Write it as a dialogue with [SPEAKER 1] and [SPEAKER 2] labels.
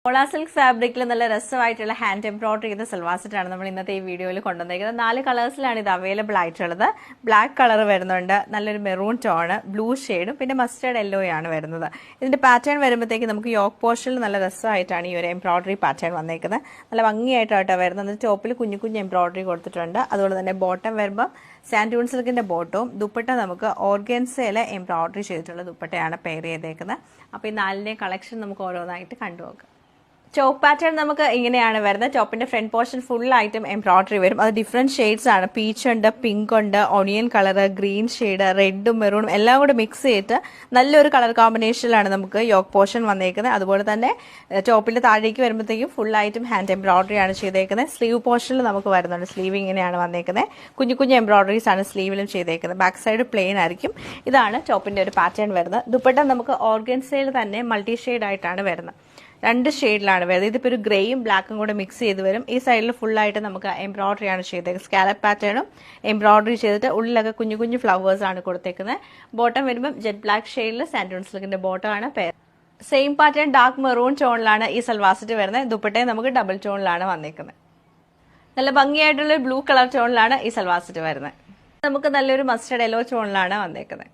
[SPEAKER 1] പോള സിൽക്ക് ഫാബ്രിക്കിൽ നല്ല രസമായിട്ടുള്ള ഹാൻഡ് എംബ്രോയിഡറി ചെയ്ത സൽവാർ സെറ്റാണ് നമ്മൾ ഇന്നത്തെ ഈ വീഡിയോയിൽ കൊണ്ടുവന്നിരിക്കുന്നത്. 4 കളേഴ്സിലാണ് ഇത് അവൈലബിൾ ആയിട്ടുള്ളത്. ബ്ലാക്ക് കളർ വരുന്നുണ്ട്, നല്ലൊരു മെറൂൺ ടോണ്, ബ്ലൂ ഷെയ്ഡും പിന്നെ മസ്റ്റേർഡ് യെല്ലോയാണ് വരുന്നത്. ഇതിന്റെ പാറ്റേൺ വരുമ്പോഴത്തേക്ക് നമുക്ക് യോക്ക് പോർഷനിൽ നല്ല രസമായിട്ടാണ് ഈ ഒരു എംബ്രോയിഡറി പാറ്റേൺ വന്നേക്കുന്നത്. നല്ല ഭംഗിയായിട്ടാണ് വരുന്നത്. ടോപ്പിൽ കുഞ്ഞു കുഞ്ഞു എംബ്രോയിഡറി കൊടുത്തിട്ടുണ്ട്. അതുപോലെ തന്നെ ബോട്ടം വരുമ്പോൾ സാൻഡൂൺ സിൽക്കിന്റെ ബോട്ടവും ദുപ്പട്ട നമുക്ക് ഓർഗൻസയിലെ എംബ്രോയിഡറി ചെയ്തിട്ടുള്ള ദുപ്പട്ടയാണ് പെയർ ചെയ്തേക്കുന്നത്. അപ്പോൾ ഈ 4ന്റെ കളക്ഷൻ നമുക്ക് ഓരോന്നായിട്ട് കണ്ടുപോകാം. ടോപ്പ് പാറ്റേൺ നമുക്ക് ഇങ്ങനെയാണ് വരുന്നത്. ടോപ്പിന്റെ ഫ്രണ്ട് പോർഷൻ ഫുൾ ആയിട്ടും എംബ്രോയിഡറി വരും. അത് ഡിഫറെന്റ് ഷെയ്ഡ്സ് ആണ്. പീച്ച് ഉണ്ട്, പിങ്ക് ഉണ്ട്, ഓണിയൻ കളർ, ഗ്രീൻ ഷെയ്ഡ്, റെഡും മെറൂണും എല്ലാം കൂടെ മിക്സ് ചെയ്തിട്ട് നല്ലൊരു കളർ കോമ്പിനേഷനിലാണ് നമുക്ക് യോക്ക് പോർഷൻ വന്നേക്കുന്നത്. അതുപോലെ തന്നെ ടോപ്പിന്റെ താഴേക്ക് വരുമ്പോഴത്തേക്കും ഫുൾ ആയിട്ടും ഹാൻഡ് എംബ്രോയിഡറി ആണ് ചെയ്തേക്കുന്നത്. സ്ലീവ് പോർഷനിൽ നമുക്ക് വരുന്നുണ്ട്. സ്ലീവ് ഇങ്ങനെയാണ് വന്നേക്കുന്നത്. കുഞ്ഞു കുഞ്ഞു എംബ്രോയിഡറീസ് ആണ് സ്ലീവിലും ചെയ്തേക്കുന്നത്. ബാക്ക് സൈഡ് പ്ലെയിൻ ആയിരിക്കും. ഇതാണ് ടോപ്പിന്റെ ഒരു പാറ്റേൺ വരുന്നത്. ദുപ്പട്ട നമുക്ക് ഓർഗൻസയിൽ തന്നെ മൾട്ടി ഷെയ്ഡ് ആയിട്ടാണ് വരുന്നത്. 2 ഷെയ്ഡിലാണ് വരുന്നത്. ഇതിപ്പോൾ ഒരു ഗ്രേയും ബ്ലാക്കും കൂടെ മിക്സ് ചെയ്ത് വരും. ഈ സൈഡിൽ ഫുള്ളായിട്ട് നമുക്ക് എംബ്രോയിഡറി ആണ് ചെയ്തേക്കുന്നത്. സ്കാലപ്പ് പാറ്റേണും എംബ്രോയിഡറി ചെയ്തിട്ട് ഉള്ളിലൊക്കെ കുഞ്ഞു കുഞ്ഞു ഫ്ലവേഴ്സ് ആണ് കൊടുത്തേക്കുന്നത്. ബോട്ടം വരുമ്പോൾ ജെറ്റ് ബ്ലാക്ക് ഷെയ്ഡിൽ സാൻഡൂൺ സിൽക്കിന്റെ ബോട്ടം ആണ് pair. Same pattern dark maroon ടോണിലാണ് ഈ സൽവാർ സെറ്റ് വരുന്നത്. ദുപ്പട്ടയും നമുക്ക് ഡബിൾ ടോണിലാണ് വന്നേക്കുന്നത്. നല്ല ഭംഗിയായിട്ടുള്ള ബ്ലൂ കളർ ടോണിലാണ് ഈ സൽവാർ സെറ്റ് വരുന്നത്. നമുക്ക് നല്ലൊരു മസ്റ്റർഡ് യെല്ലോ ടോണിലാണ് വന്നേക്കുന്നത്.